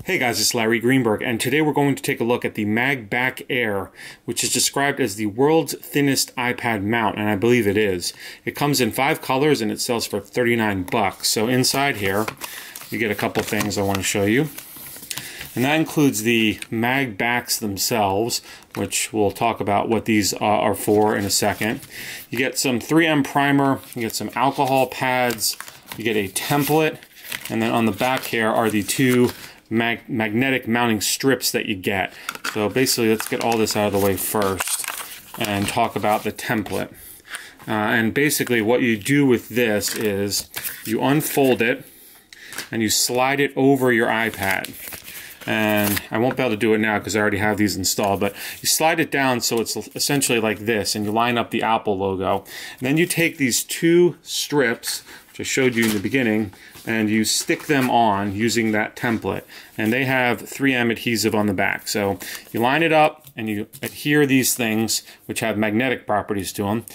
Hey guys, it's Larry Greenberg, and today we're going to take a look at the MagBak Air, which is described as the world's thinnest iPad mount, and I believe it is. It comes in 5 colors and it sells for 39 bucks. So inside here, you get a couple things I want to show you. And that includes the MagBaks themselves, which we'll talk about what these are for in a second. You get some 3M primer, you get some alcohol pads, you get a template, and then on the back here are the 2 magnetic mounting strips that you get. So basically, let's get all this out of the way first and talk about the template. And basically what you do with this is you unfold it and you slide it over your iPad. And I won't be able to do it now because I already have these installed, but you slide it down so it's essentially like this, and you line up the Apple logo. And then you take these 2 strips, which I showed you in the beginning, and you stick them on using that template. And they have 3M adhesive on the back. So you line it up and you adhere these things, which have magnetic properties to them,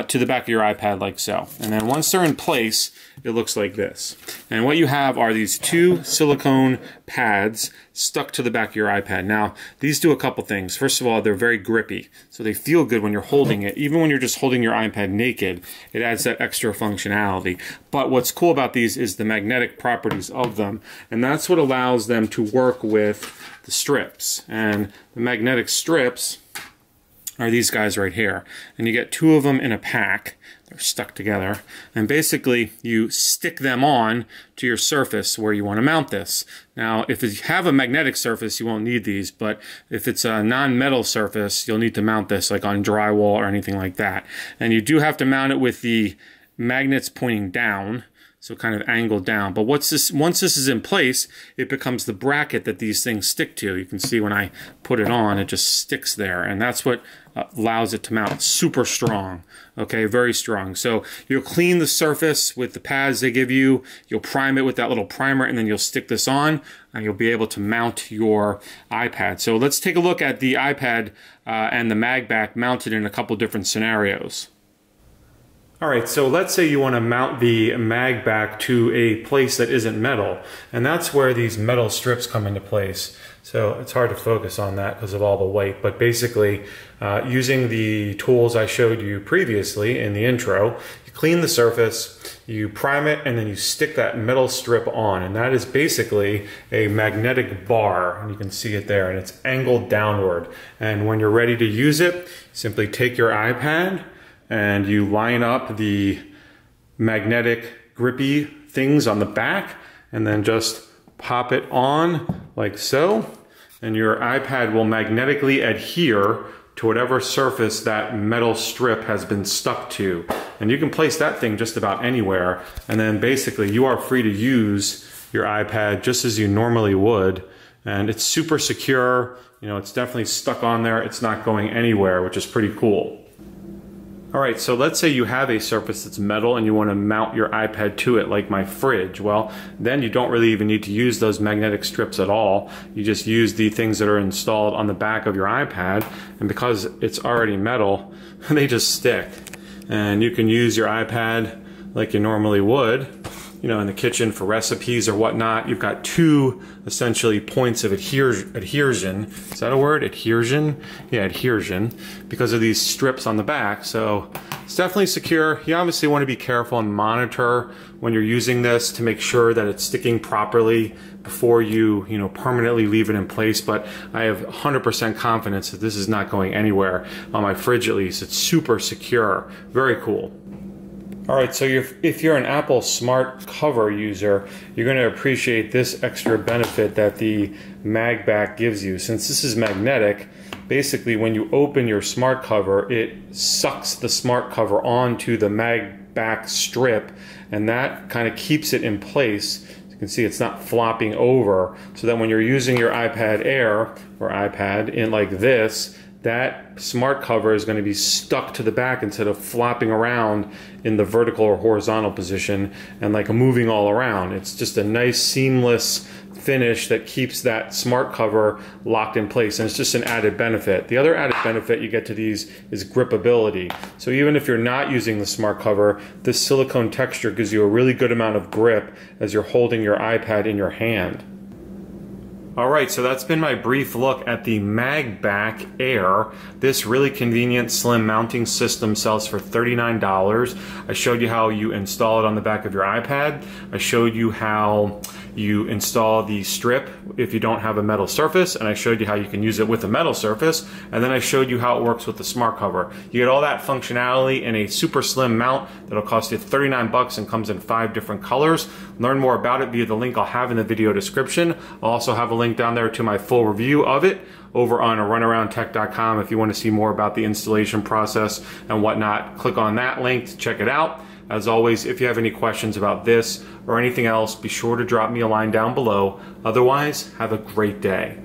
to the back of your iPad like so. And then once they're in place, it looks like this. And what you have are these 2 silicone pads stuck to the back of your iPad. Now, these do a couple things. First of all, they're very grippy, so they feel good when you're holding it. Even when you're just holding your iPad naked, it adds that extra functionality. But what's cool about these is the magnetic properties of them, and that's what allows them to work with the strips. And the magnetic strips are these guys right here, and you get 2 of them in a pack. They're stuck together, and basically you stick them on to your surface where you want to mount this. Now, if you have a magnetic surface, you won't need these, but if it's a non-metal surface, you'll need to mount this like on drywall or anything like that. And you do have to mount it with the magnets pointing down, so kind of angled down. But once this is in place, it becomes the bracket that these things stick to. You can see when I put it on, it just sticks there, and that's what allows it to mount. Super strong, okay, very strong. So you'll clean the surface with the pads they give you, you'll prime it with that little primer, and then you'll stick this on, and you'll be able to mount your iPad. So let's take a look at the iPad and the MagBak mounted in a couple different scenarios. Alright, so let's say you want to mount the MagBak to a place that isn't metal, and that's where these metal strips come into place. So it's hard to focus on that because of all the weight, but basically using the tools I showed you previously in the intro, you clean the surface, you prime it, and then you stick that metal strip on, and that is basically a magnetic bar, and you can see it there, and it's angled downward. And when you're ready to use it, simply take your iPad and you line up the magnetic grippy things on the back and then just pop it on like so, and your iPad will magnetically adhere to whatever surface that metal strip has been stuck to. And you can place that thing just about anywhere, and then basically you are free to use your iPad just as you normally would. And it's super secure, you know, it's definitely stuck on there, it's not going anywhere, which is pretty cool. Alright, so let's say you have a surface that's metal and you want to mount your iPad to it, like my fridge. Well, then you don't really even need to use those magnetic strips at all. You just use the things that are installed on the back of your iPad, and because it's already metal, they just stick. And you can use your iPad like you normally would, you know, in the kitchen for recipes or whatnot. You've got 2 essentially points of adhesion. Is that a word? Adhesion? Yeah, adhesion, because of these strips on the back. So it's definitely secure. You obviously want to be careful and monitor when you're using this to make sure that it's sticking properly before you permanently leave it in place. But I have 100% confidence that this is not going anywhere, on my fridge at least. It's super secure. Very cool. Alright, so if you're an Apple Smart Cover user, you're going to appreciate this extra benefit that the MagBak gives you. Since this is magnetic, basically when you open your Smart Cover, it sucks the Smart Cover onto the MagBak strip, and that kind of keeps it in place. You can see it's not flopping over, so that when you're using your iPad Air or iPad in like this, that smart cover is going to be stuck to the back instead of flopping around in the vertical or horizontal position and like moving all around. It's just a nice seamless finish that keeps that smart cover locked in place, and it's just an added benefit. The other added benefit you get to these is gripability. So even if you're not using the smart cover, this silicone texture gives you a really good amount of grip as you're holding your iPad in your hand. Alright, so that's been my brief look at the MagBak Air. This really convenient slim mounting system sells for $39. I showed you how you install it on the back of your iPad. I showed you how you install the strip if you don't have a metal surface, and I showed you how you can use it with a metal surface, and then I showed you how it works with the smart cover. You get all that functionality in a super slim mount that'll cost you 39 bucks and comes in 5 different colors. Learn more about it via the link I'll have in the video description. I'll also have a link down there to my full review of it over on runaroundtech.com. If you want to see more about the installation process and whatnot, click on that link to check it out. As always, if you have any questions about this or anything else, be sure to drop me a line down below. Otherwise, have a great day.